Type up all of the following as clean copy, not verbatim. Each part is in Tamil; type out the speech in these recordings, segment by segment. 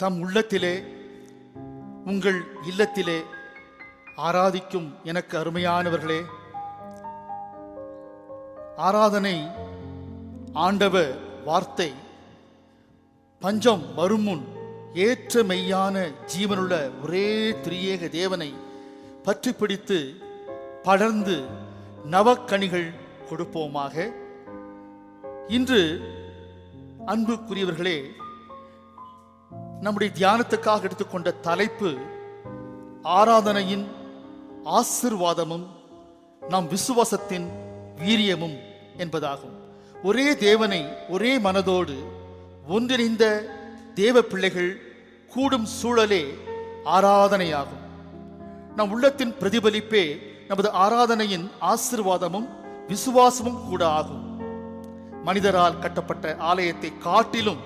தம் உள்ளத்திலே உங்கள் இல்லத்திலே ஆராதிக்கும் எனக்கு அருமையானவர்களே, ஆராதனை ஆண்டவர் வார்த்தை பஞ்சம் வரும் முன் ஏற்ற மெய்யான ஜீவனுள்ள ஒரே திரியேக தேவனை பற்றி பிடித்து படர்ந்து நவக்கனிகள் கொடுப்போமாக. இன்று அன்புக்குரியவர்களே, நம்முடைய தியானத்துக்காக எடுத்துக்கொண்ட தலைப்பு ஆராதனையின் ஆசீர்வாதமும் நம் விசுவாசத்தின் வீரியமும் என்பதாகும். ஒரே தேவனை ஒரே மனதோடு ஒன்றிணைந்த தேவ பிள்ளைகள் கூடும் சூழலே ஆராதனையாகும். நம் உள்ளத்தின் பிரதிபலிப்பே நமது ஆராதனையின் ஆசீர்வாதமும் விசுவாசமும் கூட ஆகும். மனிதரால் கட்டப்பட்ட ஆலயத்தை காட்டிலும்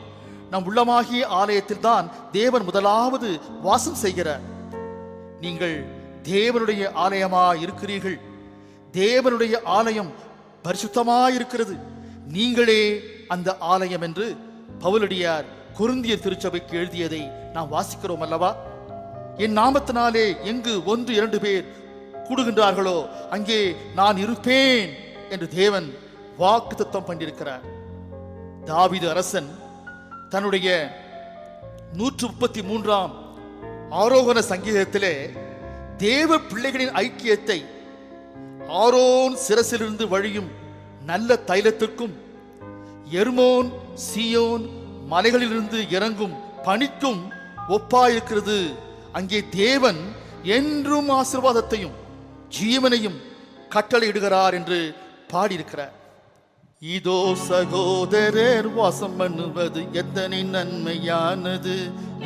நம் உள்ளமாகிய ஆலயத்தில் தான் தேவன் முதலாவது வாசம் செய்கிறார். நீங்கள் தேவனுடைய ஆலயமா இருக்கிறீர்கள். தேவனுடைய ஆலயம் பரிசுத்தமாயிருக்கிறது, நீங்களே அந்த ஆலயம் என்று பவுலடியார் கொரிந்தியர் திருச்சபைக்கு எழுதியதை நாம் வாசிக்கிறோம் அல்லவா? என் நாமத்தினாலே எங்கு 1-2 பேர் கூடுகின்றார்களோ அங்கே நான் இருப்பேன் என்று தேவன் வாக்குத்தத்தம் பண்ணியிருக்கிறார். தாவீது அரசன் தன்னுடைய 133ஆம் ஆரோகண சங்கீதத்திலே தேவ பிள்ளைகளின் ஐக்கியத்தை ஆரோன் சிரசிலிருந்து வழியும் நல்ல தைலத்திற்கும் எர்மோன் சீயோன் மலைகளிலிருந்து இறங்கும் பனிக்கும் ஒப்பாயிருக்கிறது. அங்கே தேவன் என்றும் ஆசீர்வாதத்தையும் ஜீவனையும் கட்டளையிடுகிறார் என்று பாடியிருக்கிறார். இதோ சகோதரர் வாசம் பண்ணுவது எத்தனை நன்மையானது,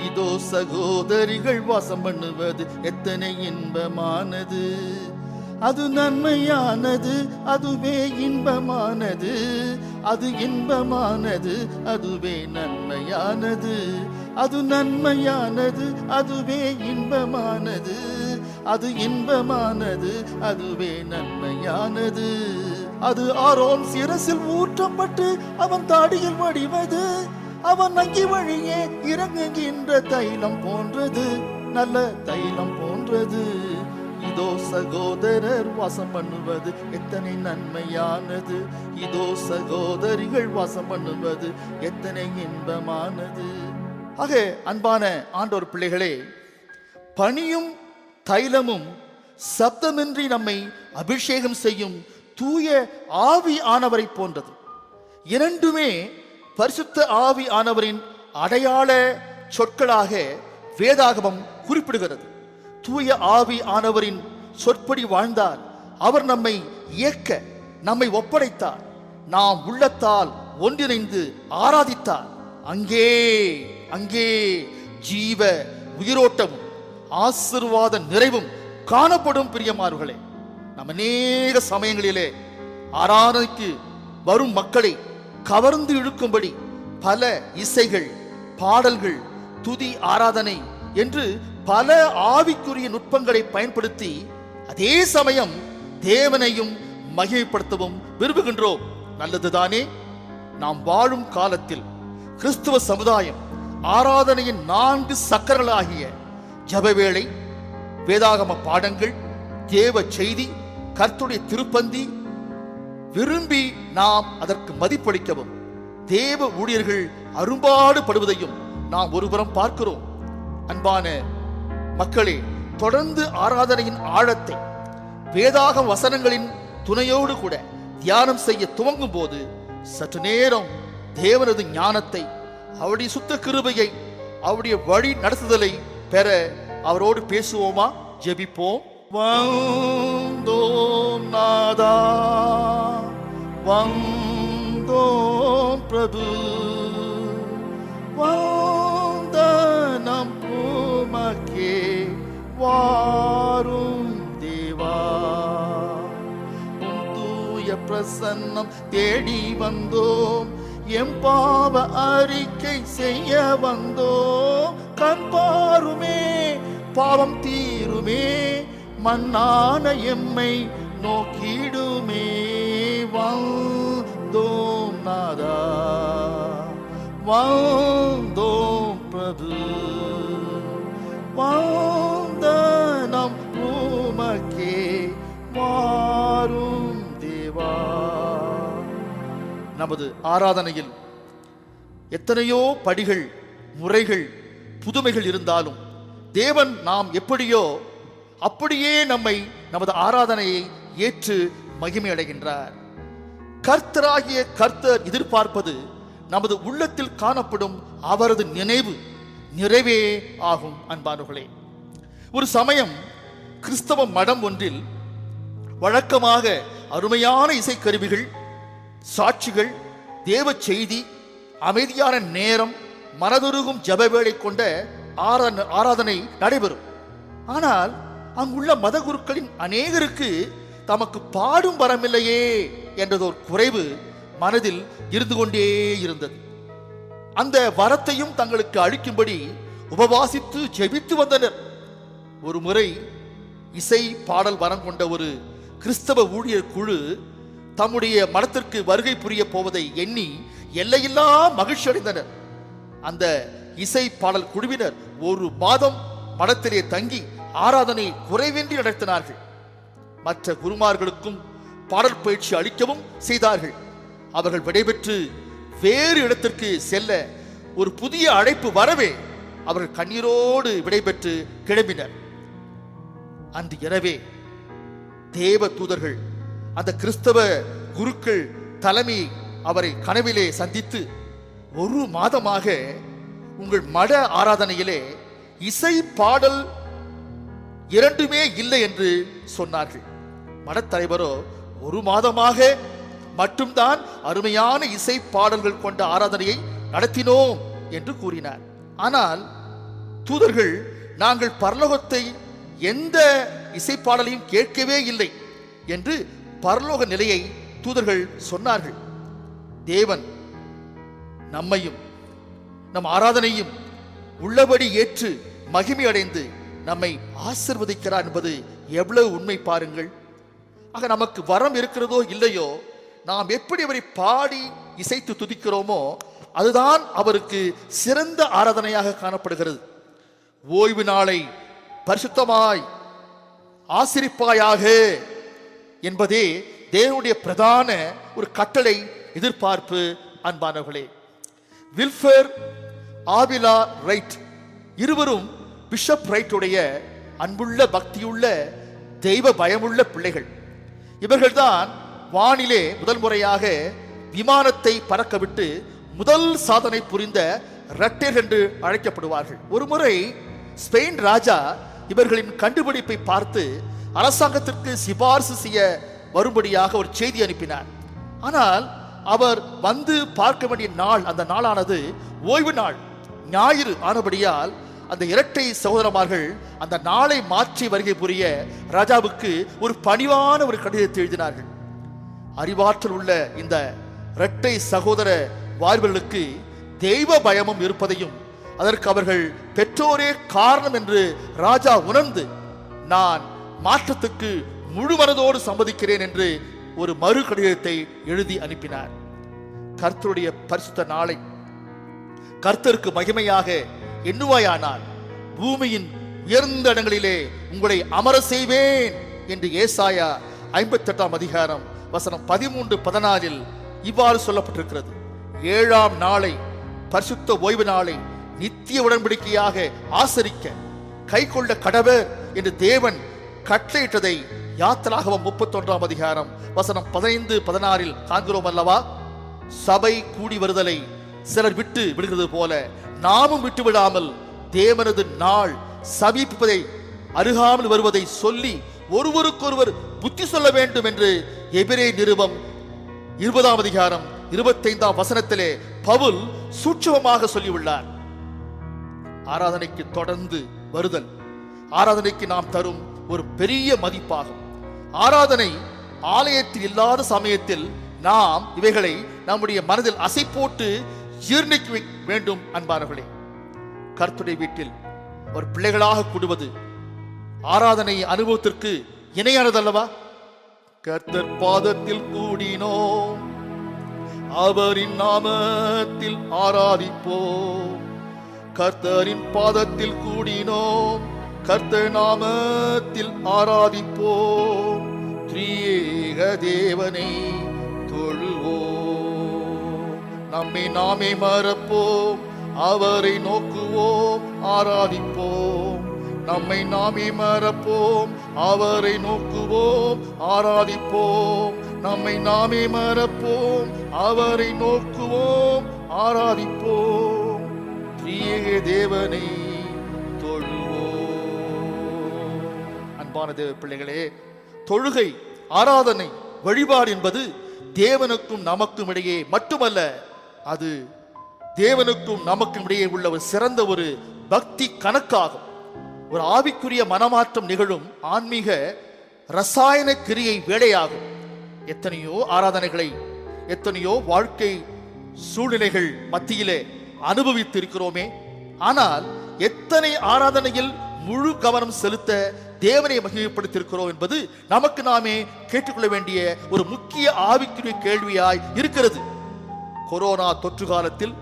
இதோ சகோதரிகள் வாசம் பண்ணுவது எத்தனை இன்பமானது. அது நன்மையானது, அதுவே இன்பமானது, அது இன்பமானது, அதுவே நன்மையானது. அது நன்மையானது, அதுவே இன்பமானது, அது இன்பமானது, அதுவே நன்மையானது. அது ஆரோன் சிரசில் ஊற்றப்பட்டு அவன் தாடியில் வடிவது, அவன் அங்கி வழியே இறங்குகின்ற தைலம் போன்றது, நல்ல தைலம் போன்றது. இதோ சகோதரர் வாசம் பண்ணுவது எத்தனை நன்மையானது, இதோ சகோதரிகள் வாசம் பண்ணுவது எத்தனை இன்பமானது. ஆக அன்பான ஆண்டவர் பிள்ளைகளே, பனியும் தைலமும் சப்தமின்றி நம்மை அபிஷேகம் செய்யும் தூய ஆவி ஆனவரை போன்றது. இரண்டுமே பரிசுத்த ஆவி ஆனவரின் அடையாள சொற்களாக வேதாகமம் குறிப்பிடுகிறது. தூய ஆவி ஆனவரின் சொற்படி வாழ்ந்தால் அவர் நம்மை இயக்க, நம்மை ஒப்படைத்தார். நாம் உள்ளத்தால் ஒன்றிணைந்து ஆராதித்தார். அங்கே அங்கே ஜீவ உயிரோட்டமும் ஆசீர்வாத நிறைவும் காணப்படும். பிரியமானவர்களே, நம்ம அநேக சமயங்களிலே ஆராதனைக்கு வரும் மக்களை கவர்ந்து இழுக்கும்படி பல இசைகள், பாடல்கள், துதி ஆராதனை என்று பல ஆவிக்குரிய நுட்பங்களை பயன்படுத்தி அதே சமயம் தேவனையும் மகிமைப்படுத்தவும் விரும்புகின்றோம். நல்லதுதானே? நாம் வாழும் காலத்தில் கிறிஸ்துவ சமுதாயம் ஆராதனையின் 4 சக்கரங்களாகிய ஜபவேளை, வேதாகம பாடங்கள், தேவ செய்தி, கர்த்தருடைய திருப்பந்தி விரும்பி நாம் அதற்கு மதிப்பளிக்கவும் தேவ ஊழியர்கள் அரும்பாடு படுவதையும் நாம் ஒருபுறம் பார்க்கிறோம். அன்பான மக்களே, தொடர்ந்து ஆராதனையின் ஆழத்தை வேதாகம வசனங்களின் துணையோடு கூட தியானம் செய்ய துவங்கும் போது சற்று நேரம் தேவனது ஞானத்தை, அவருடைய சுத்த கிருபையை, அவருடைய வழி நடத்துதலை பெற அவரோடு பேசுவோமா? ஜெபிப்போம். வந்தோம் நாதா, வந்தோம் பிரபு, வந்தனம் உமக்கே வாரும் தேவா. உம் தூய பிரசன்னம் தேடி வந்தோம், எம் பாவ அறிக்கை செய்ய வந்தோம். கண் பாருமே, பாவம் தீருமே, மன்னான எம்மை நோக்கிடுமே. வந்தோம் நாதா, வந்தோம் பிரபு. உமது வாந்தனம் உமக்கே மாறும் தேவா. நமது ஆராதனையில் எத்தனையோ படிகள், முறைகள், புதுமைகள் இருந்தாலும் தேவன் நாம் எப்படியோ அப்படியே நம்மை, நமது ஆராதனையை ஏற்று மகிமை அடைகின்றார். கர்த்தராகிய கர்த்தர் எதிர்பார்ப்பது நமது உள்ளத்தில் காணப்படும் அவரது நினைவு நிறைவே ஆகும். அன்பானவர்களே, ஒரு சமயம் கிறிஸ்தவ மடம் ஒன்றில் வழக்கமாக அருமையான இசைக்கருவிகள், சாட்சிகள், தேவ செய்தி, அமைதியான நேரம், மனதுருகும் ஜப வேளை கொண்ட ஆராதனை நடைபெறும். ஆனால் அங்குள்ள மத குருக்களின் அநேகருக்கு தமக்கு பாடும் வரமில்லையே என்றதோர் குறைவு மனதில் இருந்து கொண்டே இருந்தது. அந்த வரத்தையும் தங்களுக்கு அளிக்கும்படி உபவாசித்து ஜெபித்து வந்தனர். ஒரு முறை இசை பாடல் வரம் கொண்ட ஒரு கிறிஸ்தவ ஊழியர் குழு தம்முடைய மடத்திற்கு வருகை புரிய போவதை எண்ணி எல்லையில்லா மகிழ்ச்சி அடைந்தனர். அந்த இசை பாடல் குழுவினர் ஒரு மாதம் மடத்திலே தங்கி ஆராதனை குறைவின்றி நடத்தினார்கள். மற்ற குருமார்களுக்கும் பாடல் பயிற்சி அளிக்கவும் செய்தார்கள். அவர்கள் விடைபெற்று வேறு இடத்திற்கு செல்ல ஒரு புதிய அழைப்பு வரவே அவர்கள் கண்ணீரோடு விடைபெற்று கிளம்பினர். அன்று இரவே தேவ தூதர்கள் அந்த கிறிஸ்தவ குருக்கள் தலைமை அவரை கனவிலே சந்தித்து, ஒரு மாதமாக உங்கள் மட ஆராதனையிலே இசை பாடல் இரண்டுமே இல்லை என்று சொன்னார்கள். மடத்தலைவரோ, ஒரு மாதமாக மட்டும்தான் அருமையான இசை பாடல்கள் கொண்ட ஆராதனையை நடத்தினோம் என்று கூறினார். ஆனால் தூதர்கள், நாங்கள் பரலோகத்தை எந்த இசை பாடலையும் கேட்கவே இல்லை என்று பரலோக நிலையை தூதர்கள் சொன்னார்கள். தேவன் நம்மையும் நம் ஆராதனையும் உள்ளபடி ஏற்று மகிமை அடைந்து நம்மை ஆசீர்வதிக்கிறார் என்பது எவ்வளவு உண்மை பாருங்கள். ஆக நமக்கு வரம் இருக்கிறதோ இல்லையோ, நாம் எப்படி அவரை பாடி இசைத்து துதிக்கிறோமோ அதுதான் அவருக்கு சிறந்த ஆராதனையாக காணப்படுகிறது. ஓய்வு நாளை பரிசுத்தமாய் ஆசரிப்பாயாக என்பதே தேவனுடைய பிரதான ஒரு கட்டளை, எதிர்பார்ப்பு. அன்பானவர்களே, வில்ஃபர் ஆவிலா ரைட் இருவரும் பிஷப் ரைட்டுடைய அன்புள்ள, பக்தியுள்ள, தெய்வ பயமுள்ள பிள்ளைகள். இவர்கள்தான் வானிலே முதல் முறையாக விமானத்தை பறக்கவிட்டு முதல் சாதனை புரிந்த ரட்டர் என்று அழைக்கப்படுவார்கள். ஒரு முறை ஸ்பெயின் ராஜா இவர்களின் கண்டுபிடிப்பை பார்த்து அரசாங்கத்திற்கு சிபார்சு செய்ய வரும்படியாக ஒரு செய்தி அனுப்பினார். ஆனால் அவர் வந்து பார்க்க வேண்டிய நாள், அந்த நாளானது ஓய்வு நாள், ஞாயிறு ஆனபடியால் அந்த இரட்டை சகோதரமார்கள் அந்த நாளை மாற்றி வருகை புரிய ராஜாவுக்கு ஒரு பணிவான ஒரு கடிதத்தை எழுதினார்கள். அறிவாற்றல் உள்ள இந்த இரட்டை சகோதர வாலிபர்களுக்கு தெய்வ பயமும் இருப்பதையும் அதற்கு அவர்கள் பெற்றோரே காரணம் என்று ராஜா உணர்ந்து, நான் மாற்றத்துக்கு முழு மனதோடு சம்மதிக்கிறேன் என்று ஒரு மறு கடிதத்தை எழுதி அனுப்பினார். கர்த்தருடைய பரிசுத்த நாளை கர்த்தருக்கு மகிமையாக எண்ணுவாயானால் பூமியின் உயர்ந்த இடங்களிலே உங்களை அமர செய்வேன் என்று ஏசாயா 58 அதிகாரம் வசனம் 13-14 இவ்வாறு சொல்லப்பட்டிருக்கிறது. 7ஆம் நாளை, பரிசுத்த ஓய்வு நாளை நித்திய உடன்படிக்கையாக ஆசரிக்க கை கொள்ள கடவர் என்று தேவன் கட்டளையிட்டதை யாத்திராகமம் 31 அதிகாரம் வசனம் 15-16 காண்கிறோம் அல்லவா? சபை கூடி வருதலை சிலர் விட்டு விடுகிறது போல நாமும் விட்டு விடாமல் தேவனது நாள் சமீபிப்பதை, அருகாமல் வருவதை சொல்லி ஒருவருக்கொருவர் புத்தி சொல்ல வேண்டும் என்று எபிரேய நிருபம் 20 அதிகாரம் 25 வசனத்திலே பவுல் சூட்சமமாக சொல்லியுள்ளார். ஆராதனைக்கு தொடர்ந்து வருதல் ஆராதனைக்கு நாம் தரும் ஒரு பெரிய மதிப்பாகும். ஆராதனை ஆலயத்தில் இல்லாத சமயத்தில் நாம் இவைகளை நம்முடைய மனதில் அசை போட்டு ஜீர்ணிக்க வேண்டும். அன்பானவர்களே, கர்த்தருடைய வீட்டில் ஒரு பிள்ளைகளாக கூடுவது ஆராதனை அனுபவத்திற்கு இணையானதல்லவா? கர்த்தர் பாதத்தில் கூடினோம், அவரின் நாமத்தில் ஆராதிப்போம், கர்த்தரின் பாதத்தில் கூடினோம், கர்த்தர் நாமத்தில் ஆராதிப்போம், திரியேக தேவனை தொழுவோம். நம்மை நாமே மறப்போம், அவரை நோக்குவோம், ஆராதிப்போம். நம்மை நாமே மறப்போம், அவரை நோக்குவோம், ஆராதிப்போம். நம்மை நாமே மறப்போம், அவரை நோக்குவோம், ஆராதிப்போம், திரியேக தேவனை தொழுவோம். அன்பான தேவ பிள்ளைகளே, தொழுகை, ஆராதனை, வழிபாடு என்பது தேவனுக்கும் நமக்கும் இடையே மட்டுமல்ல, அது தேவனுக்கும் நமக்கும் இடையே உள்ள ஒரு சிறந்த ஒரு பக்தி கணக்காகும். ஒரு ஆவிக்குரிய மனமாற்றம் நிகழும் ஆன்மீக ரசாயன கிரியை வேலையாகும். எத்தனையோ ஆராதனைகளை எத்தனையோ வாழ்க்கை சூழ்நிலைகள் மத்தியிலே அனுபவித்து இருக்கிறோமே. ஆனால் எத்தனை ஆராதனையில் முழு கவனம் செலுத்த தேவனை மகிமைப்படுத்தியிருக்கிறோம் என்பது நமக்கு நாமே கேட்டுக்கொள்ள வேண்டிய ஒரு முக்கிய ஆவிக்குரிய கேள்வியாய் இருக்கிறது. கொரோனா தொற்று காலத்தில்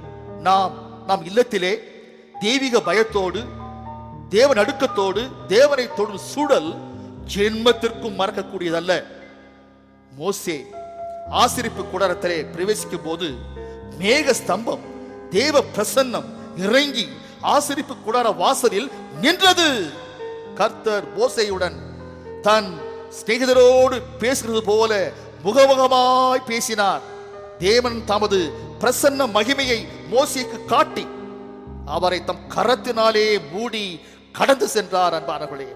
நாம் இல்லத்திலே தெய்வீக பயத்தோடு தேவ நடுக்கத்தோடு தேவனை தொடும் சூழல் ஜென்மத்திற்கும் மறக்கக்கூடியதல்ல. மோசே ஆசரிப்பு கூடாரத்திலே பிரவேசிக்கும் போது மேக ஸ்தம்பம், தேவ பிரசன்னம் இறங்கி ஆசரிப்பு கூடார வாசலில் நின்றது. கர்த்தர் மோசேயுடன் தன் சிநேகிதரோடு பேசுகிறது போல முகமுகமாய் பேசினார். தேவன் தமது பிரசன்ன மகிமையை மோசேக்கு காட்டி அவரை தம் கரத்தினாலே மூடி கடந்து சென்றார். அன்பானவர்களே,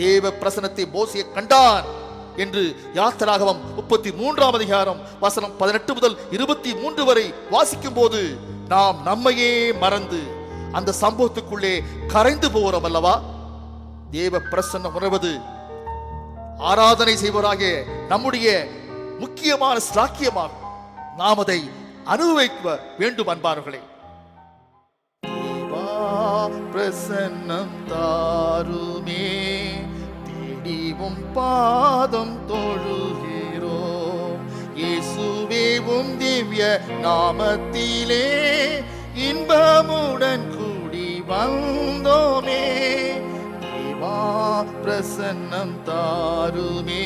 தேவ பிரசன்னத்தை மோசே கண்டான் என்று யாத்திராகமம் 33ஆம் அதிகாரம் வசனம் 18 முதல் 23 வரை வாசிக்கும் போது நாம் நம்மையே மறந்து அந்த சம்பவத்துக்குள்ளே கரைந்து போகிறோம் அல்லவா. தேவ பிரசன்னம் உணர்வது ஆராதனை செய்வராகிய நம்முடைய முக்கியமான ஸ்லாக்கியமாகும். நாம் அதை அனுபவிக்க வேண்டும். அன்பானவர்களே, பிரசன்னம் தாருமே, தேடிவும் பாதம் தொழுகிறோம், இயேசுவேவும் திவ்ய நாமத்திலே இன்பமுடன் கூடி வந்தோமே. தேவா பிரசன்னம் தாருமே,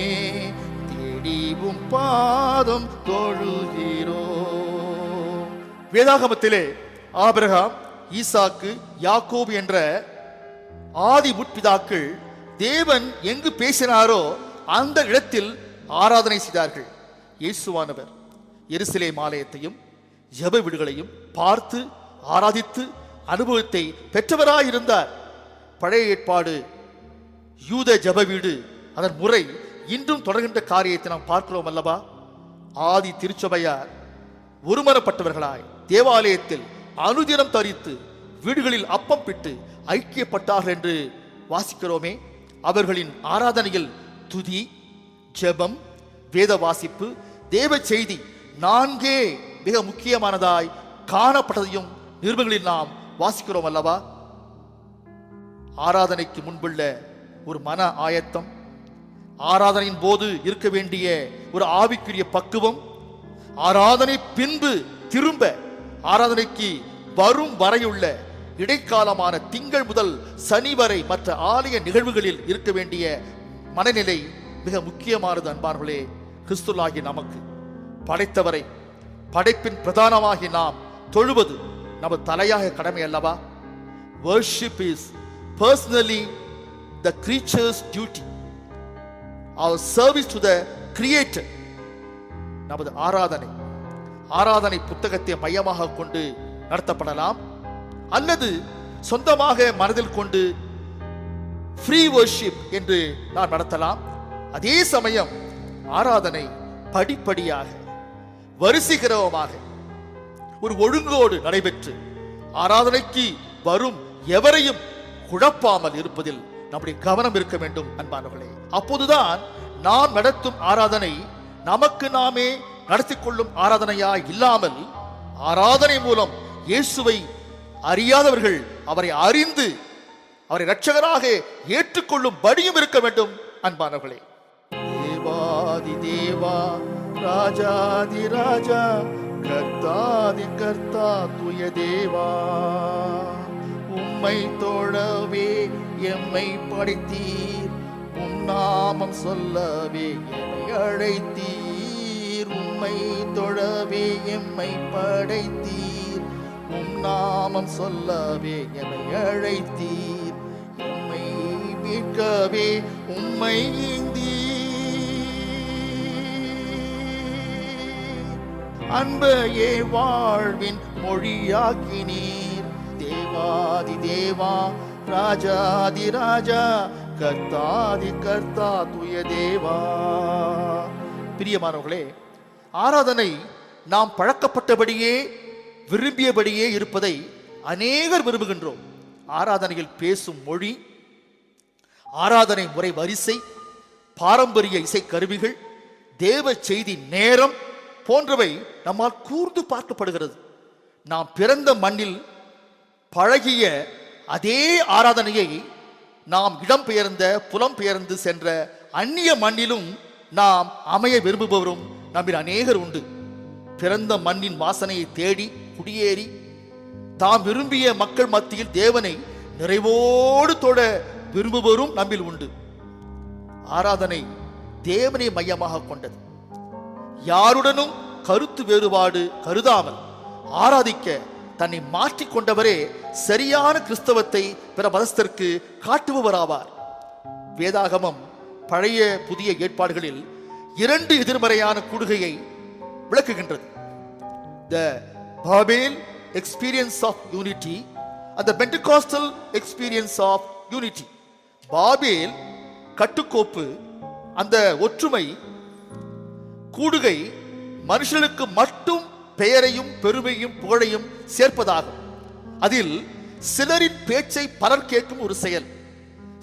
தேடிவும் பாதம் தொழுகிறோம். வேதாகமத்திலே ஆபிரகாம், ஈசாக்கு, யாக்கோபு என்ற ஆதி முற்பிதாக்கள் தேவன் எங்கு பேசினாரோ அந்த இடத்தில் ஆராதனை செய்தார்கள். இயேசுவானவர் எருசலேம் ஆலயத்தையும் ஜெப வீடுகளையும் பார்த்து ஆராதித்து அனுபவத்தை பெற்றவராயிருந்தார். பழைய ஏற்பாடு யூத ஜெப வீடு அதன் முறை இன்றும் தொடர்கின்ற காரியத்தை நாம் பார்க்கிறோம் அல்லவா. ஆதி திருச்சபையார் ஒருமனப்பட்டவர்களாய் தேவாலயத்தில் அனுதினம் தரித்து வீடுகளில் அப்பம் பிட்டு ஐக்கியப்பட்டார்கள் என்று வாசிக்கிறோமே. அவர்களின் ஆராதனையில் துதி, ஜெபம், வேத வாசிப்பு, தேவ செய்தி நான்கே மிக முக்கியமானதாய் காணப்பட்டதையும் நிருபங்களில் நாம் வாசிக்கிறோம் அல்லவா. ஆராதனைக்கு முன்புள்ள ஒரு மன ஆயத்தம், ஆராதனையின் போது இருக்க வேண்டிய ஒரு ஆவிக்குரிய பக்குவம், ஆராதனை பின்பு திரும்ப ஆராதனைக்கு வரும் வரையுள்ள இடைக்காலமான திங்கள் முதல் சனி வரை மற்ற ஆலய நிகழ்வுகளில் இருக்க வேண்டிய மனநிலை மிக முக்கியமானது. அன்பார்களே, கிறிஸ்துவாகிய நமக்கு படைத்தவரை படைப்பின் பிரதானமாகி நாம் தொழுவது நமது தலையாக கடமை அல்லவா. Worship is personally the creature's duty, our service to the creator. நமது ஆராதனை புத்தகத்தை மையமாக கொண்டு நடத்தப்படலாம், அல்லது சொந்தமாக மனதில் கொண்டு ஃப்ரீ வர்ஷிப் என்று நாம் நடத்தலாம். அதே சமயம் ஆராதனை படிப்படியாக வரிசைக்கிரமமாக ஒரு ஒழுங்கோடு நடைபெற்று ஆராதனைக்கு வரும் எவரையும் குழப்பாமல் இருப்பதில் நம்முடைய கவனம் இருக்க வேண்டும். அன்பானவர்களே, அப்போதுதான் நாம் நடத்தும் ஆராதனை நமக்கு நாமே நடத்தி கொள்ளும் ஆராதனையா இல்லாமல் ஆராதனை மூலம் இயேசுவை அறியாதவர்கள் அவரை அறிந்து அவரை இரட்சகராக ஏற்றுக்கொள்ளும் படியும் இருக்க வேண்டும். அன்பானவர்களே, தேவாதி தேவா, ராஜாதி ராஜா, கர்த்தாதி கர்த்தா, துய தேவா, உம்மை தொழவே எம்மை படைத்தீர், உம் நாமம் சொல்லவே எம்மை அழைத்தீர். உம்மை தொழவே எம்மை படைத்தீர், உம் நாமம் சொல்லவே எம்மை அழைத்தீர். எம்மை மீட்கவே உம்மை அன்பையே வாழ்வின் மொழியாக்கினீர். தேவாதி தேவா, ராஜாதி ராஜா, கர்த்தாதி கர்த்தா, துய தேவா. பிரியமானவர்களே, ஆராதனை நாம் பழக்கப்பட்டபடியே விரும்பியபடியே இருப்பதை அநேகர் விரும்புகின்றோம். ஆராதனையில் பேசும் மொழி, ஆராதனை முறை வரிசை, பாரம்பரிய இசை கருவிகள், தேவ செய்தி நேரம் போன்றவை நம்மால் கூர்ந்து பார்க்கப்படுகிறது. நாம் பிறந்த மண்ணில் பழகிய அதே ஆராதனையை நாம் இடம்பெயர்ந்த புலம்பெயர்ந்து சென்ற அந்நிய மண்ணிலும் நாம் அமைய விரும்புபவரும் நம்மில் அநேகர் உண்டு. பிறந்த மண்ணின் வாசனையை தேடி குடியேறி தாம் விரும்பிய மக்கள் மத்தியில் தேவனை நிறைவோடு தொட விரும்புபவரும் நம்மில் உண்டு. ஆராதனை தேவனை மையமாக கொண்டது. யாருடனும் கருத்து வேறுபாடு கருதாமல் ஆராதிக்க தன்னை மாற்றிக்கொண்டவரே சரியான கிறிஸ்தவத்தை பிற மதஸ்தருக்கு காட்டுபவராவார். வேதாகமம் பழைய புதிய ஏற்பாடுகளில் 2 எதிர்மறையான கூடுகையை விளக்குகின்றது. The Babel experience of unity and the Pentecostal experience of unity. Babel கட்டுக்கோப்பு, அந்த ஒற்றுமை கூடுகை மனுஷனுக்கு மட்டும் பெயரையும் பெருமையும் புகழையும் சேர்ப்பதாகும். அதில் சிலரின் பேச்சை பலர் கேட்கும் ஒரு செயல்.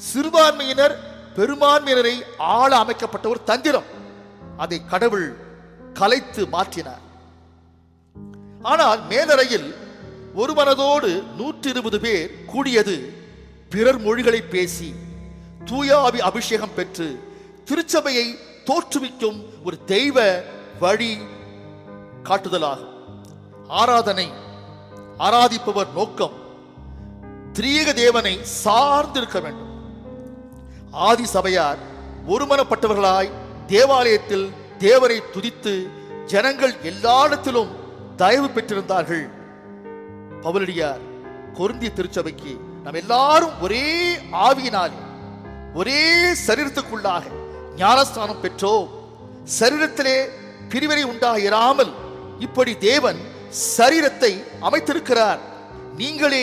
சிறுபான்மையினர் பெரும்பான்மையினரை ஆள அமைக்கப்பட்ட ஒரு தந்திரம். அதை கடவுள் கலைத்து மாற்றினார். ஆனால் மேலறையில் ஒரு மனதோடு 120 பேர் கூடியது பிறர் மொழிகளை பேசி தூயாவி அபிஷேகம் பெற்று திருச்சபையை தோற்றுவிக்கும் ஒரு தெய்வ வழி காட்டுதலாகும். ஆராதனை ஆராதிப்பவர் நோக்கம் திரியேக தேவனை சார்ந்திருக்க வேண்டும். ஆதி சபையார் ஒருமனப்பட்டவர்களாய் தேவாலயத்தில் தேவனை துதித்து ஜனங்கள் எல்லா இடத்திலும் தயவு பெற்றிருந்தார்கள். பவுலடியார் கொரிந்திய திருச்சபைக்கு நாம் எல்லாரும் ஒரே ஆவியினாலே ஒரே சரீரத்துக்குள்ளாக ஞானஸ்தானம் பெற்றோம், சரீரத்திலே பிரிவினை உண்டாயிராமல் இப்படி தேவன் சரீரத்தை அமைத்திருக்கிறார், நீங்களே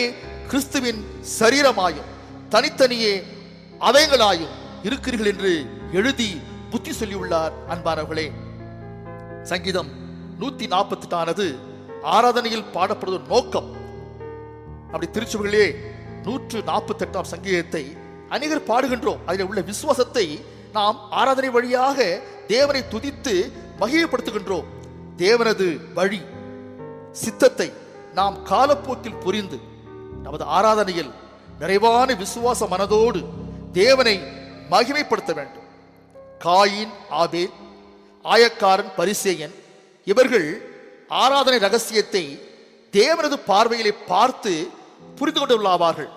கிறிஸ்துவின் சரீரமாயும் தனித்தனியே அவயங்களாயும் இருக்கிறீர்கள் என்று எழுதி புத்தி சொல்லியுள்ளார். அன்பானவர்களே, சங்கீதம் 148 ஆராதனையில் பாடப்படுவதன் நோக்கம். அப்படி திருச்சபைகளே 148 சங்கீதத்தை அநேகர் பாடுகின்றோம். அதில் உள்ள விசுவாசத்தை நாம் ஆராதனை வழியாக தேவனை துதித்து மகிமைப்படுத்துகின்றோம். தேவனது வழி சித்தத்தை நாம் காலப்போக்கில் புரிந்து நமது ஆராதனையில் நிறைவான விசுவாச மனதோடு தேவனை மகிமைப்படுத்த வேண்டும். காயின் ஆபேல், ஆயக்காரன் பரிசேயன் இவர்கள் ஆராதனை ரகசியத்தை தேவனது பார்வையிலே பார்த்து புரிந்து கொண்டுள்ளார்கள்.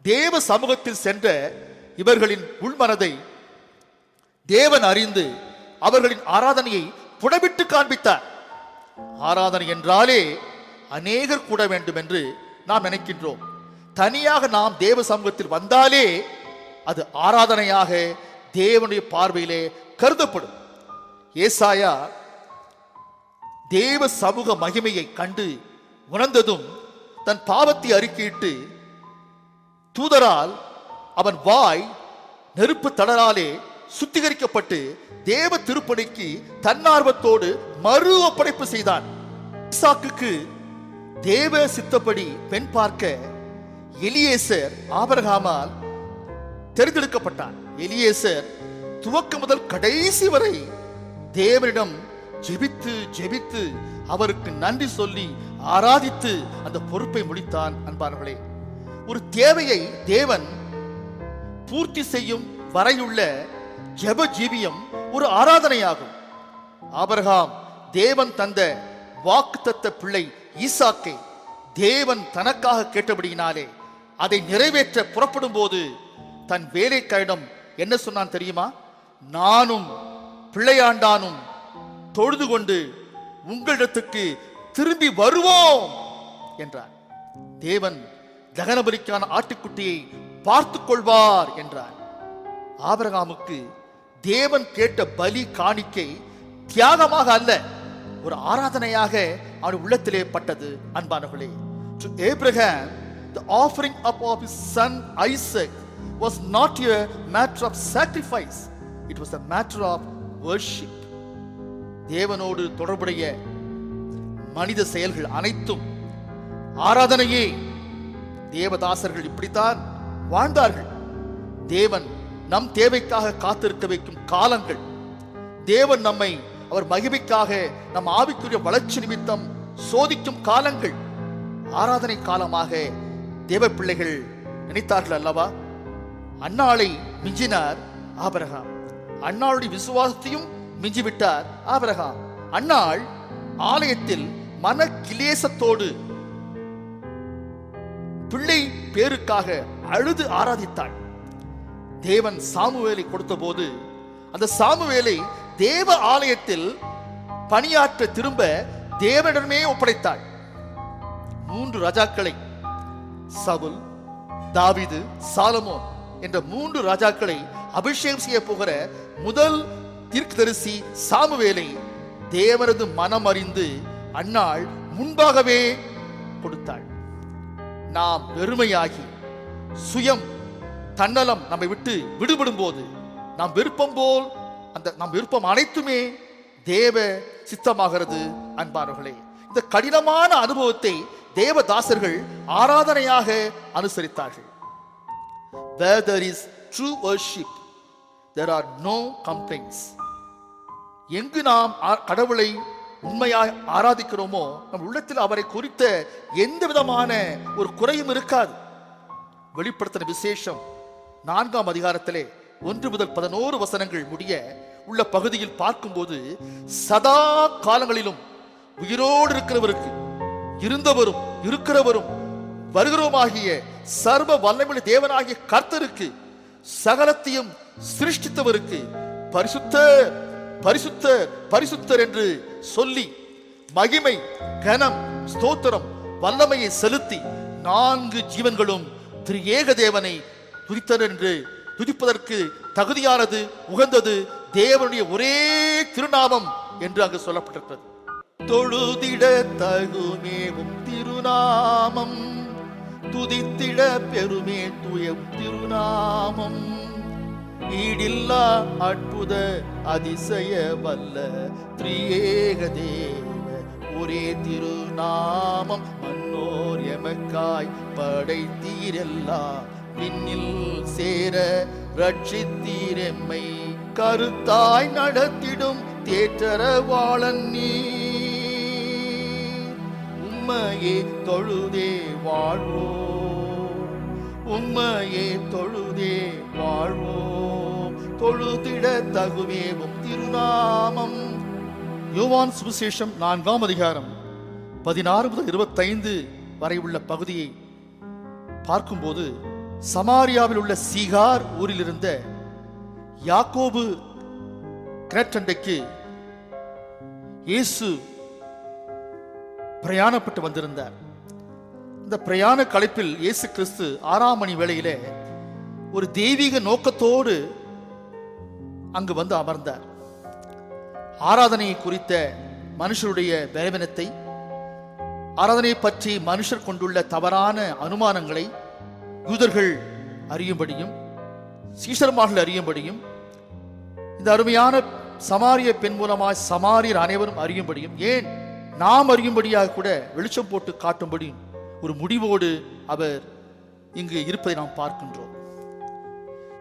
தேவ சமூகத்தில் சென்ற இவர்களின் உள்மனதை தேவன் அறிந்து அவர்களின் ஆராதனையை புடமிட்டு காண்பித்தார். ஆராதனை என்றாலே அநேகர் கூட வேண்டும் என்று நாம் நினைக்கின்றோம். தனியாக நாம் தேவ சமூகத்தில் வந்தாலே அது ஆராதனையாக தேவனுடைய பார்வையிலே கருதப்படும். ஏசாயா தேவ சமூக மகிமையை கண்டு உணர்ந்ததும் தன் பாவத்தை அறிக்கையிட்டு தூதரால் அவன் வாய் நெருப்பு தடராலே சுத்திகரிக்கப்பட்டு தேவ திருப்பணிக்கு தன்னார்வத்தோடு மறு ஒப்படைப்பு செய்தான். ஈசாக்குக்கு தேவ சித்தப்படி பெண் பார்க்க எலியேசர் ஆபிரகாமால் தெரிந்தெடுக்கப்பட்டான். எலியேசர் துவக்க முதல் கடைசி வரை தேவனிடம் ஜெபித்து ஜெபித்து அவருக்கு நன்றி சொல்லி ஆராதித்து அந்த பொறுப்பை முடித்தான். அன்பானவர்களே, ஒரு தேவையை தேவன் பூர்த்தி செய்யும் வரையுள்ள ஜெப ஜீவியம் ஒரு ஆராதனையாகும். ஆபிரகாம் தேவன் தந்த வாக்குத்தத்த பிள்ளை ஈசாக்கை தேவன் தனக்காக கேட்டபடியினாலே அதை நிறைவேற்ற புறப்படும் போது தன் வேலைக்காரிடம் என்ன சொன்னான் தெரியுமா? நானும் பிள்ளையாண்டானும் தொழுது கொண்டு உங்களிடத்துக்கு திரும்பி வருவோம் என்றார். தேவன் தகனபலிக்கான ஆட்டுக்குட்டியை பார்த்துக் கொள்வார் என்றார். ஆபிரகாமுக்கு தேவன் கேட்ட பலி காணிக்கை தியாகமாக அல்ல, ஒரு ஆராதனையாக அவன் உள்ளத்திலே பட்டது. அன்பானவர்களே, to Abraham the offering up of his son Isaac was not a matter of sacrifice, it was a matter of worship. தேவனோடு தொடர்புடைய மனித செயல்கள் அனைத்தும் ஆராதனையே. தேவதாசர்கள் இப்படித்தான் வாழ்ந்தார்கள். தேவன் நம் தேவைக்காக காத்திருக்க வைக்கும் காலங்கள், தேவன் நம்மை அவர் மகிமைக்காக நம் ஆவிக்குரிய வளர்ச்சி நிமித்தம் சோதிக்கும் காலங்கள் ஆராதனை காலமாக தேவ பிள்ளைகள் நினைத்தார்கள் அல்லவா? அன்னாளை மிஞ்சினார் ஆபிரகாம். அன்னாளுடைய விசுவாசத்தையும் மிஞ்சிவிட்டார் ஆபிரகாம். அன்னாள் ஆலயத்தில் மன கிலேசத்தோடு பிள்ளை பேருக்காக அழுது ஆராதித்தாள். தேவன் சாமுவேலை கொடுத்த போது அந்த சாமுவேலை தேவ ஆலயத்தில் பணியாற்ற திரும்ப தேவனிடமே ஒப்படைத்தாள். 3 ராஜாக்களை, சவுல், தாவீது, சாலமோன் என்ற 3 ராஜாக்களை அபிஷேகம் செய்ய போகிற முதல் தீர்க்கதரிசி சாமுவேலை தேவனது மனம் அறிந்து அன்னாள் முன்பாகவே கொடுத்தாள். நாம் வெறுமையாகி சுயம் தன்னலம் நம்மை விட்டு விடுபடும் போது நாம் விருப்பம் போல் நம் விருப்பம் அனைத்துமே தேவ சித்தமாகிறது. அன்பானவர்களே, இந்த கடினமான அனுபவத்தை தேவதாசர்கள் ஆராதனையாக அனுசரித்தார்கள். Where there is true worship, there are no complaints. எங்கு நாம் கடவுளை உண்மையாய் ஆராதிக்கிறோமோ நம் உள்ளத்தில் அவரை குறித்த எந்த விதமான ஒரு குறையும் இருக்காது. வெளிப்படுத்தின விசேஷம் 4ஆம் அதிகாரத்திலே 1 முதல் 11 வசனங்கள் முடிய உள்ள பகுதியில் பார்க்கும்போது, சதா காலங்களிலும் உயிரோடு இருக்கிறவருக்கு, இருந்தவரும் இருக்கிறவரும் வருகிறோமாகிய சர்வ வல்லமையுள்ள தேவனாகிய கர்த்தருக்கு, சகலத்தையும் சிருஷ்டித்தவருக்கு பரிசுத்தர் பரிசுத்தர் பரிசுத்தர் என்று சொல்லி மகிமை, கனம், ஸ்தோத்திரம், வல்லமையை செலுத்தி 4 ஜீவன்களும் திரியேக தேவனை துதித்தனர் என்று துதிப்பதற்கு தகுதியானது, உகந்தது தேவனுடைய ஒரே திருநாமம் என்று அங்கு சொல்லப்பட்டிருக்கிறது. தொழுதிட தகுமேவும் திருநாமம், துதித்திட பெருமே தூயம் திருநாமம், ஈடில்லா அற்புத அதிசய வல்ல திரியேக தேவ ஒரே திருநாமம், மன்னோர் எமக்காய் படைத்தீரெல்லா விண்ணில் சேர ரட்சித்தீரெம்மை, கருத்தாய் நடத்திடும் தேற்றரவாளன் நீர், உம்மையே தொழுதே வாழ்வோம், உம்மையே தொழுதே வாழ்வோம், தொழுதிட தகுவேவும் திருநாமம். யோவான் சுவிசேஷம் 4ஆம் அதிகாரம் 16 முதல் 25 வரை உள்ள பகுதியை பார்க்கும்போது, சமாரியாவில் உள்ள சீகார் ஊரில் இருந்த யாக்கோபு கிணற்றண்டைக்கு இயேசு பிரயாணப்பட்டு வந்திருந்தார். இந்த பிரயாண களைப்பில் இயேசு கிறிஸ்து 6ஆம் மணி வேளையிலே ஒரு தெய்வீக நோக்கத்தோடு அங்கு வந்து அமர்ந்தார். ஆராதனையை குறித்த மனுஷருடைய பலவீனத்தை, ஆராதனை பற்றி மனுஷர் கொண்டுள்ள தவறான அனுமானங்களை யூதர்கள் அறியும்படியும் சீஷர்மார்கள் அறியும்படியும், இந்த அருமையான சமாரிய பெண் மூலமாக சமாரியர் அனைவரும் அறியும்படியும், ஏன் நாம் அறியும்படியாக கூட வெளிச்சம் போட்டு காட்டும்படியும் ஒரு முடிவோடு அவர் இங்கு இருப்பதை நாம் பார்க்கின்றோம்.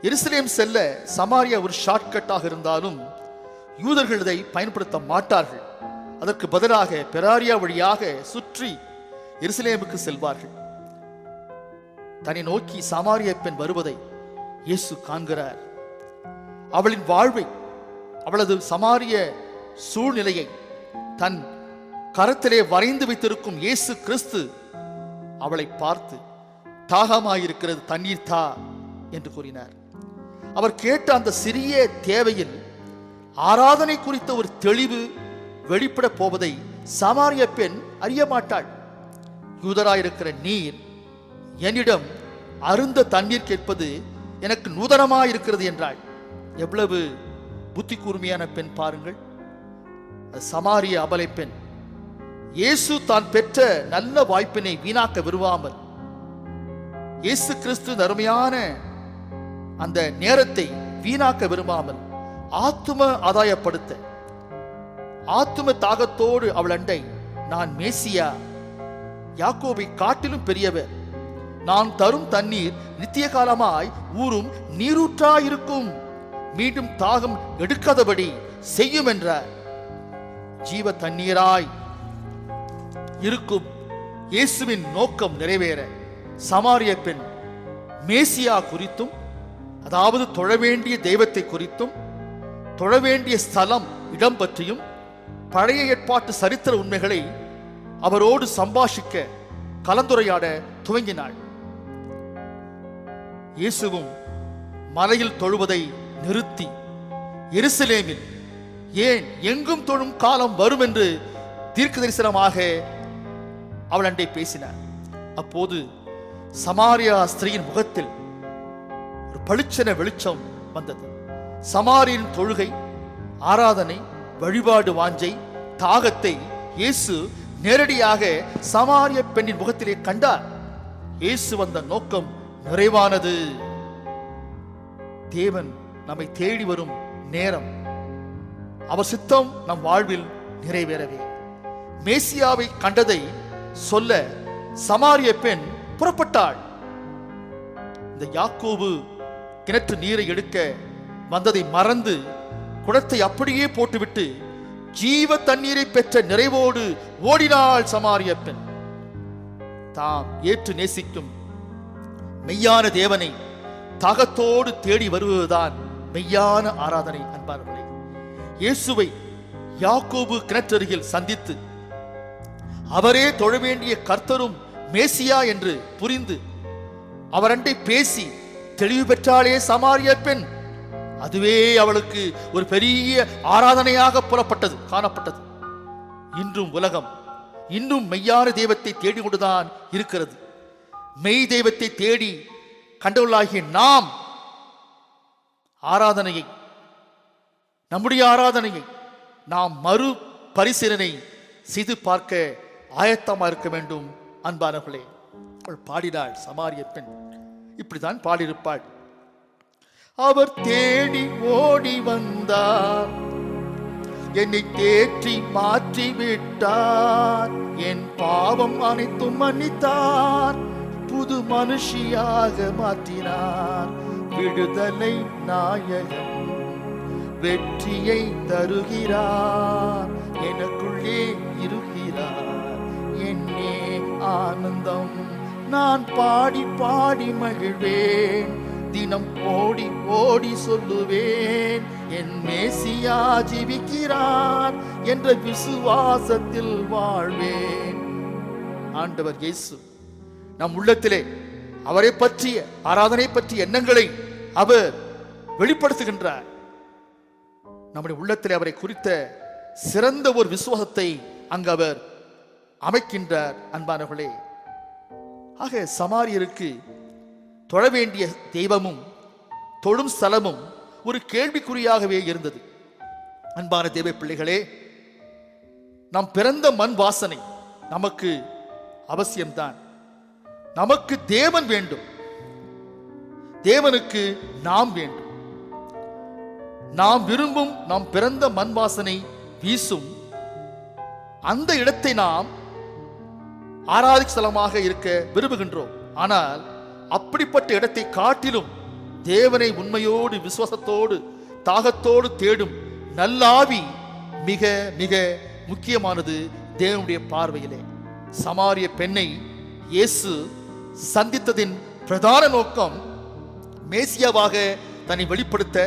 எருசலேம் செல்ல சமாரியா ஒரு ஷார்ட்கட்டாக இருந்தாலும் யூதர்கள் இதை பயன்படுத்த மாட்டார்கள். அதற்கு பதிலாக பெராரியா வழியாக சுற்றி எருசலேமுக்கு செல்வார்கள். தன்னை நோக்கி சமாரிய பெண் வருவதை இயேசு காண்கிறார். அவளின் வாழ்வை, அவளது சமாரிய சூழ்நிலையை தன் கரத்திலே வரைந்து வைத்திருக்கும் இயேசு கிறிஸ்து அவளை பார்த்து தாகமாயிருக்கிறது, தண்ணீர் தா என்று கூறினார். அவர் கேட்ட அந்த சிறிய தேவையில் ஆராதனை குறித்த ஒரு தெளிவு வெளிப்பட போவதை சமாரிய பெண் அறிய மாட்டாள். யூதராயிருக்கிற நீர் என்னிடம் அருந்த தண்ணீர் கேட்பது எனக்கு நூதனமாயிருக்கிறது என்றாள். எவ்வளவு புத்தி கூர்மையான பெண் பாருங்கள். சமாரிய அபலை பெண் இயேசு தான் பெற்ற நல்ல வாய்ப்பினை வீணாக்க விரும்பாமல், இயேசு கிறிஸ்து அருமையான அந்த நேரத்தை வீணாக்க விரும்பாமல் ஆத்தும ஆதாயப்படுத்த, ஆத்தும தாகத்தோடு அவள் அண்டை, நான் மேசியா, யாக்கோபை காட்டிலும் பெரியவர், நான் தரும் தண்ணீர் நித்திய காலமாய் ஊறும் நீரூற்றாயிருக்கும், மீண்டும் தாகம் எடுக்காதபடி செய்யும் என்ற ஜீவ தண்ணீராய் இருக்கும் இயேசுவின் நோக்கம் நிறைவேற சமாரிய பெண் மேசியா குறித்தும், அதாவது தொழ வேண்டிய தெய்வத்தை குறித்தும், தொழ வேண்டிய ஸ்தலம், இடம் பற்றியும் பழைய ஏற்பாட்டு சரித்திர உண்மைகளை அவரோடு சம்பாஷிக்க, கலந்துரையாட துவங்கினாள். இயேசுவும் மலையில் தொழுவதை நிறுத்தி எருசலேமில் ஏன் எங்கும் தொழும் காலம் வரும் என்று தீர்க்க தரிசனமாக அவள் அண்டை பேசினார். அப்போது சமாரியா ஸ்திரீயின் முகத்தில் ஒரு பளிச்சென வெளிச்சம் வந்தது. சமாரியின் தொழுகை, ஆராதனை, வழிபாடு வாஞ்சை, தாகத்தை இயேசு நேரடியாக சமாரிய பெண்ணின் முகத்திலே கண்டார். இயேசு வந்த நோக்கம் நிறைவானது. தேவன் நம்மை தேடி வரும் நேரம், அவர் சித்தம் நம் வாழ்வில் நிறைவேறவே. மேசியாவை கண்டதை சொல்ல சமாரிய பெண் புறப்பட்டாள். இந்த யாக்கோபு கிணற்று நீரை எடுக்க வந்ததை மறந்து குடத்தை அப்படியே போட்டுவிட்டு ஜீவ தண்ணீரை பெற்ற நிறைவோடு ஓடினாள் சமாரிய பெண். தாம் ஏற்று நேசிக்கும் மெய்யான தேவனை தாகத்தோடு தேடி வருவதுதான் மெய்யான ஆராதனை. அன்பார்களே, இயேசுவை யாக்கோபு கிணற்றருகில் சந்தித்து அவரே தொழ வேண்டிய கர்த்தரும் மேசியா என்று புரிந்து அவரண்டை பேசி தெளிவு பெற்றாலே சமாரிய பெண். அதுவே அவளுக்கு ஒரு பெரிய ஆராதனையாக புறப்பட்டது, காணப்பட்டது. இன்றும் உலகம் இன்னும் மெய்யான தெய்வத்தை தேடி கொண்டுதான் இருக்கிறது. மெய் தெய்வத்தை தேடி கண்டவர்களாகிய நாம் ஆராதனையை, நம்முடைய ஆராதனையை நாம் மறு பரிசீலனை செய்து பார்க்க ஆயத்தமா இருக்க வேண்டும். அன்பானவர்களே, அவள் பாடினாள். சமாரிய பெண் இப்படிதான் பாடியிருப்பாள். அவர் தேடி ஓடி வந்தார், என்னை தேற்றி மாற்றி விட்டார், என் பாவம் அனைத்தும் மன்னித்தார், புது மனுஷியாக மாற்றினார், விடுதலை நாயகன் வெற்றியை தருகிறார், எனக்குள்ளே இருக்கிறார், என்னே ஆனந்தம், நான் பாடி பாடி மகிழ்வேன், தினம் ஓடி ஓடி சொல்லுவேன், என் மேசியா ஜீவிக்கிறார் என்ற விசுவாசத்தில் வாழ்வேன். ஆண்டவர் இயேசு நம் உள்ளத்திலே அவரை பற்றிய ஆராதனை பற்றிய எண்ணங்களை அவர் வெளிப்படுத்துகின்றார். நம்முடைய உள்ளத்திலே அவரை குறித்த சிறந்த ஒரு விசுவாசத்தை அங்கு அவர் அமைக்கின்றார். அன்பானவர்களே, ஆக சமாரியருக்கு தொழ வேண்டிய தெய்வமும் தொழும் ஸ்தலமும் ஒரு கேள்விக்குறியாகவே இருந்தது. அன்பான தேவ பிள்ளைகளே, நாம் பிறந்த மண் வாசனை நமக்கு அவசியம்தான். நமக்கு தேவன் வேண்டும், தேவனுக்கு நாம் வேண்டும். நாம் விரும்பும் நாம் பிறந்த மண் வாசனை வீசும் அந்த இடத்தை நாம் ஆராதிக்க ஸ்தலமாக இருக்க விரும்புகின்றோம். ஆனால் அப்படிப்பட்ட இடத்தை காட்டிலும் தேவனை உண்மையோடு விசுவாசத்தோடு தாகத்தோடு தேடும் நல்லாவி மிக மிக முக்கியமானது தேவனுடைய பார்வையிலே. சமாரிய பெண்ணை இயேசு சந்தித்ததின் பிரதான நோக்கம் மேசியாவாக தன்னை வெளிப்படுத்த,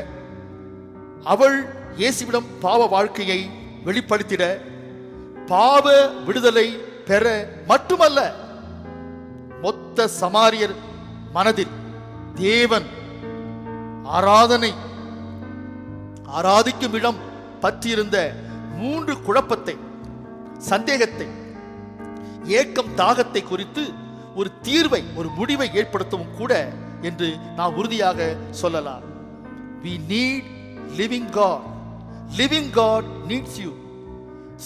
அவள் இயேசுவிடம் பாவ வாழ்க்கையை வெளிப்படுத்திட, பாவ விடுதலை பெற மட்டுமல்ல, மொத்த சமாரியர் மனதில் தேவன் ஆராதிக்கும் இடம் பற்றியிருந்த 3 குழப்பத்தை, சந்தேகத்தை, ஏக்கம், தாகத்தை குறித்து ஒரு தீர்வை, ஒரு முடிவை ஏற்படுத்தவும் கூட என்று நாம் உறுதியாக சொல்லலாம். We need living God. Living God needs you.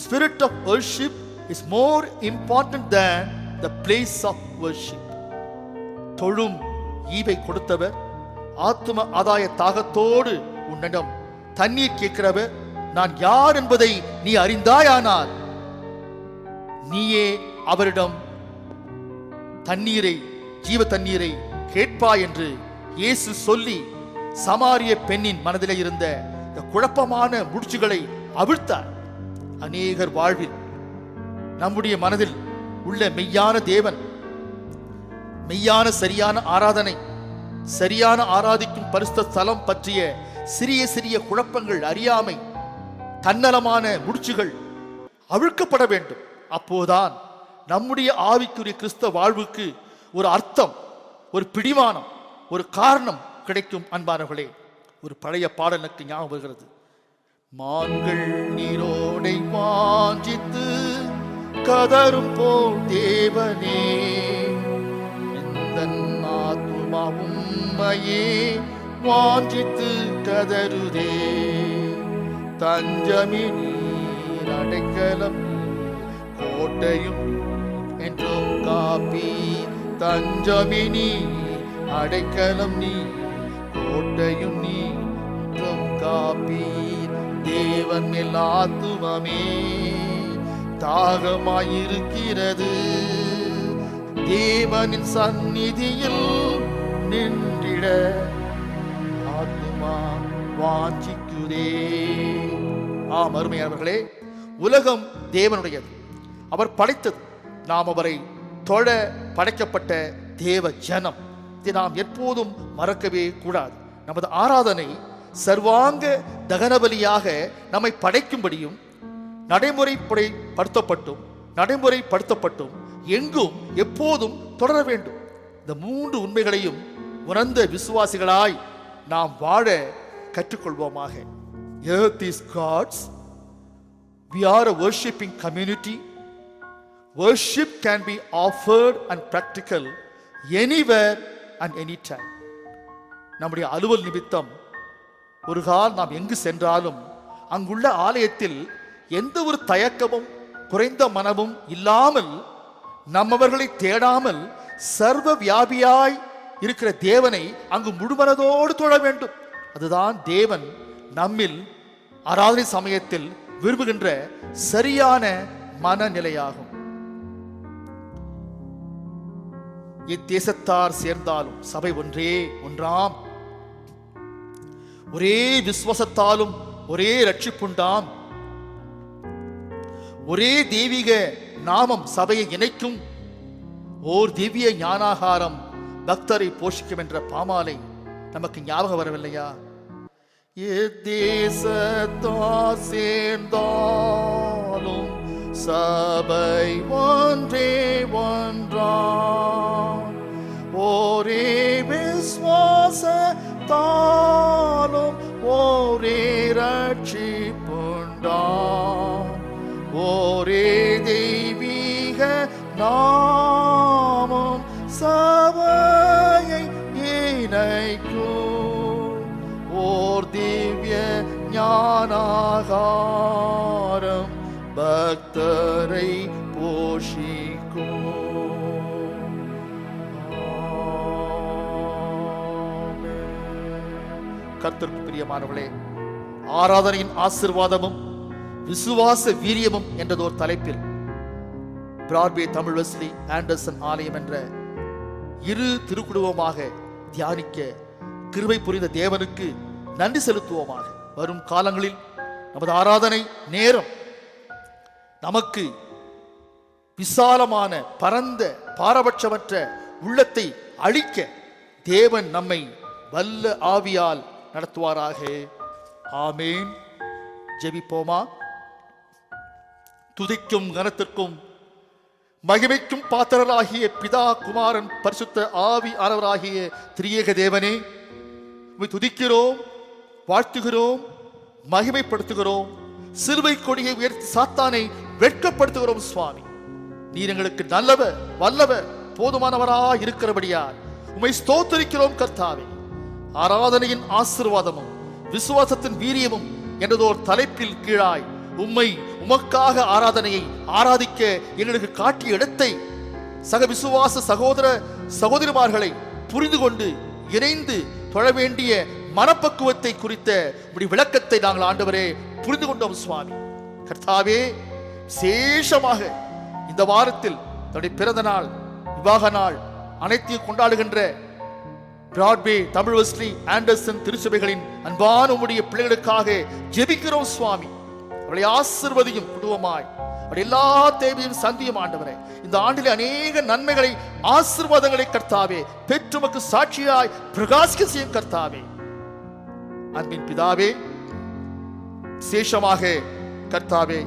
Spirit of worship is more important than the place of worship. தொழும் ஈவை கொடுத்தவர், ஆத்தும ஆதாய தாகத்தோடு உன்னிடம் தண்ணீர் கேட்கிறவர், நான் யார் என்பதை நீ அறிந்தாயானால் நீயே அவரிடம் தண்ணீரை, ஜீவ தண்ணீரை கேட்பாய் என்று இயேசு சொல்லி சமாரிய பெண்ணின் மனதிலே இருந்த இந்த குழப்பமான முடிச்சுகளை அவிழ்த்தார். அநேகர் வாழ்வில் நம்முடைய மனதில் உள்ள மெய்யான தேவன், மெய்யான சரியான ஆராதனை, சரியான ஆராதிக்கும் பரிசுத்த ஸ்தலம் பற்றிய சிறிய சிறிய குழப்பங்கள், அறியாமை, தன்னலமான முடிச்சுகள் அவிழ்க்கப்பட வேண்டும். அப்போதான் நம்முடைய ஆவிக்குரிய கிறிஸ்தவ வாழ்வுக்கு ஒரு அர்த்தம், ஒரு பிடிமானம், ஒரு காரணம் கிடைக்கும். அன்பானவர்களே, ஒரு பழைய பாடல் எனக்கு ஞாபகம் வருகிறது. மான்கள் நீரோடை வாஞ்சித்து கதரும் போல் தேவனே, எந்தன் ஆத்துமா உம்மையே வாஞ்சித்து கதருதே, தஞ்சமே நீர், அடைக்கலம் கோட்டையும் என்றும் காப்பி, தஞ்சமே நீர், அடைக்கலம் நீ, கோட்டையும் நீ என்றும் காப்பி, தேவன் மேல் ஆத்துமமே தாகமாயிருக்கிறது, தேவனின் சந்நிதியில் நின்றிட ஆத்துமா வாஞ்சிக்குதே. அருமையானவர்களே, உலகம் தேவனுடையது, அவர் படைத்தது, நாம் அவரை தொழ படைக்கப்பட்ட தேவ ஜனம். இதை நாம் எப்போதும் மறக்கவே கூடாது. நமது ஆராதனை சர்வாங்க தகனபலியாக நம்மை படைக்கும்படியும் நடைமுறைப்படுத்தப்பட்டும் எங்கும் எப்போதும் தொடர வேண்டும். இந்த 3 உண்மைகளையும் உணர்ந்த விசுவாசிகளாய் நாம் வாழ கற்றுக்கொள்வோமாக. Earth is God's. We are a worshiping community. Worship can be offered and practical anywhere and anytime. நம்முடைய அலுவல் நிமித்தம் ஒரு கால் நாம் எங்கு சென்றாலும் அங்குள்ள ஆலயத்தில் எந்த ஒரு தயக்கமும் குறைந்த மனமும் இல்லாமல், நம்மவர்களை தேடாமல், சர்வ வியாபியாய் இருக்கிற தேவனை அங்கு முழுமனதோடு தொழ வேண்டும். அதுதான் தேவன் நம்மில் ஆராதனை சமயத்தில் விரும்புகின்ற சரியான மனநிலையாகும். இத்தேசத்தார் சேர்ந்தாலும் சபை ஒன்றாம், ஒரே விசுவாசத்தாலும் ஒரே ரட்சிப்புண்டாம், ஒரே தெய்வீக நாமம் சபையை இணைக்கும், ஓர் திவ்ய ஞானாகாரம் பக்தரை போஷிக்கும் என்ற பாமாலை நமக்கு ஞாபகம் வரவில்லையா? எத்தேசத்தார் சேர்ந்தாலும் சபை ஒன்றாம், ஒரே விசுவாசத்தாலும் ஒரே ரட்சிப்புண்டாம், ஒரே தெய்வீக நாமம் சபையை இணைக்கும், ஓர் திவ்ய ஞானாகாரம் பக்தரை போஷிக்கும். கர்த்தருக்கு பிரியமானவர்களே, ஆராதனையின் ஆசீர்வாதமும் விசுவாச வீரியமும் என்றதோர் தலைப்பில் பிராட்வே தமிழ் வெஸ்லி ஆண்டர்சன் ஆலயம் என்ற 2 திருக்குடும்பமாக தியானிக்க கிருபை புரிந்த தேவனுக்கு நன்றி செலுத்துவோமாக. வரும் காலங்களில் நமது ஆராதனை நேரம் நமக்கு விசாலமான, பரந்த, பாரபட்சமற்ற உள்ளத்தை அளிக்க தேவன் நம்மை வல்ல ஆவியால் நடத்துவாராக. ஆமேன். ஜெபிப்போமா. துதிக்கும் கனத்திற்கும் மகிமைக்கும் பாத்திரராகிய பிதா, குமாரன், பரிசுத்த ஆவி ஆனவராகிய திரியேக தேவனே, உம்மை துதிக்கிறோம், வாழ்த்துகிறோம், மகிமைப்படுத்துகிறோம். சிலுவை கொடியை உயர்த்தி சாத்தானை வெட்கப்படுத்துகிறோம். சுவாமி, நீர் எங்களுக்கு நல்லவர், வல்லவர், போதுமானவராய் இருக்கிறபடியால் உம்மை ஸ்தோத்திரிக்கிறோம். கர்த்தாவே, ஆராதனையின் ஆசீர்வாதமும் விசுவாசத்தின் வீரியமும் என்றதோர் தலைப்பில் கீழாய் உம்மை, உமக்காக ஆராதனையை ஆராதிக்க எங்களுக்கு காட்டிய இடத்தை சக விசுவாச சகோதர சகோதரிமார்களை புரிந்து கொண்டு இணைந்து தொழ வேண்டிய மனப்பக்குவத்தை குறித்த விளக்கத்தை நாங்கள் ஆண்டவரே புரிந்து கொண்டோம். சுவாமி கர்த்தாவே, விசேஷமாக இந்த வாரத்தில் தன்னுடைய பிறந்த நாள், விவாக நாள் அனைத்தையும் கொண்டாடுகின்ற பிராட்வே, தமிழ் வெஸ்லி, ஆண்டர்சன் திருச்சபைகளின் அன்பான உம்முடைய பிள்ளைகளுக்காக ஜெபிக்கிறோம். சுவாமி, அவளை ஆசீர்வதியும், குடும்பமாய் அவருடைய எல்லா தேவையும் சந்தியும். ஆண்டவரே, இந்த ஆண்டிலே அநேக நன்மைகளை, ஆசீர்வாதங்களை கர்த்தாவே பெற்றுமக்கு சாட்சியாய் பிரகாசிக்க செய்யும். கர்த்தாவே, அன்பின் பிதாவே, விசேஷமாக கர்த்தாவே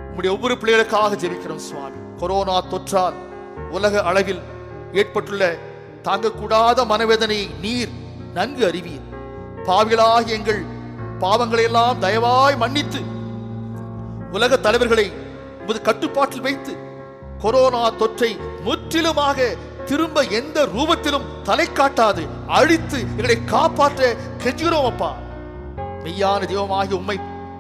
உம்முடைய ஒவ்வொரு பிள்ளைகளுக்காக ஜெபிக்கிறோம். சுவாமி, கொரோனா தொற்றால் உலக அளவில் ஏற்பட்டுள்ள தாங்கக்கூடாத மனவேதனையை நீர் நன்கு அறிவீர். பாவிகளாகி எங்கள் பாவங்களை எல்லாம் தயவாய் மன்னித்து உலக தலைவர்களை உமது கட்டுப்பாட்டில் வைத்து கொரோனா தொற்றை முற்றிலுமாக திரும்ப எந்த ரூபத்திலும் தலை காட்டாது அழித்து எங்களை காப்பாற்ற கெஞ்சுகிறோம். அப்பா, மெய்யான தெய்வமாகிய உம்மை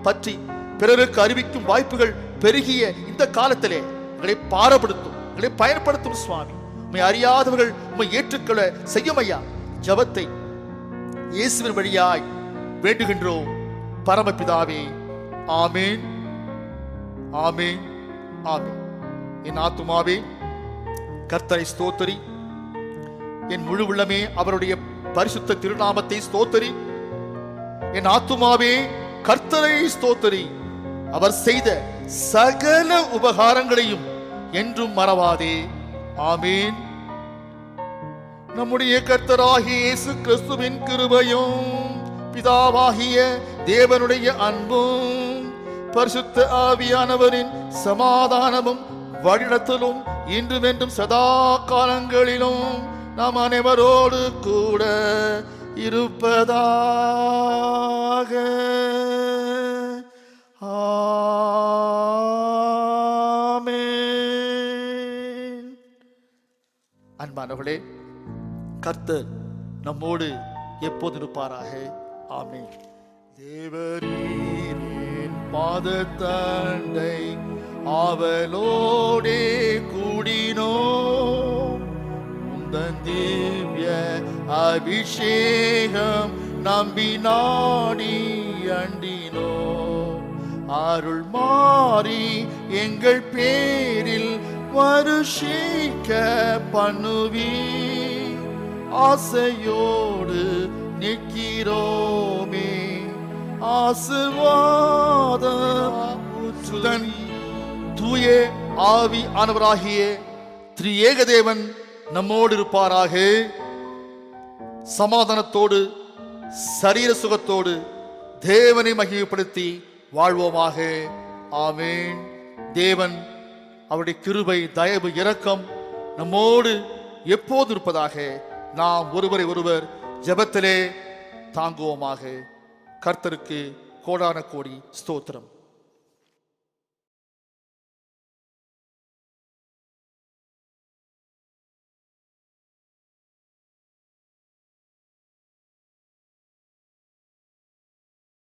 பற்றி பிறருக்கு அறிவிக்கும் வாய்ப்புகள் பெருகிய இந்த காலத்திலே எங்களை பாரப்படுத்தும், எங்களை பயன்படுத்தும். சுவாமி, உம்மை அறியாதவர்கள் உம்மை ஏற்றுக்கொள்ள செய்யும். ஐயா, ஜபத்தை இயேசுவின் வழியாய் வேண்டுகின்றோம் பரமபிதாவே. ஆமேன், ஆமேன், ஆமேன். என் ஆத்துமாவே கர்த்தரை ஸ்தோத்தரி, என் முழு உள்ளமே அவருடைய பரிசுத்த திருநாமத்தை ஸ்தோத்தரி. என் ஆத்துமாவே கர்த்தரை ஸ்தோத்தரி, அவர் செய்த சகல உபகாரங்களையும் என்றும் மறவாதே. ஆமேன். நம்முடைய கர்த்தராகிய இயேசு கிறிஸ்துவின் கிருபையும் பிதாவாகிய தேவனுடைய அன்பும் பரிசுத்த ஆவியானவரின் சமாதானமும் வழிநடத்தலும் இன்றும் என்றும் சதா காலங்களிலும் நாம் அனைவரோடு கூட இருப்பதாக. ஆமென். அன்பானவர்களே, கர்த்தர் நம்மோடு எப்போது இருப்பாராக. ஆமென். தேவரீரின் பாதத்தண்டை ஆவலோடே கூடினோம், உந்தன் திவ்ய அபிஷேகம் நம்பி நாடி அண்டினோம். அருள் மாறி எங்கள் பேரில் வருஷிக்க பண்ணுவி, ஆசையோடு நிற்கிறோமே. ஆசீர்வாதம் தூய ஆவி ஆனவராகிய திரியேக தேவன் நம்மோடு இருப்பாராக. சமாதானத்தோடு சரீர சுகத்தோடு தேவனை மகிமைப்படுத்தி வாழ்வோமாக. ஆமென். தேவன் அவருடைய கிருபை, தயவு, இரக்கம் நம்மோடு எப்போது இருப்பதாக. நாம் ஒருவரை ஒருவர் ஜெபத்திலே தாங்குவோமாக. கர்த்தருக்கு கோடான கோடி ஸ்தோத்திரம்.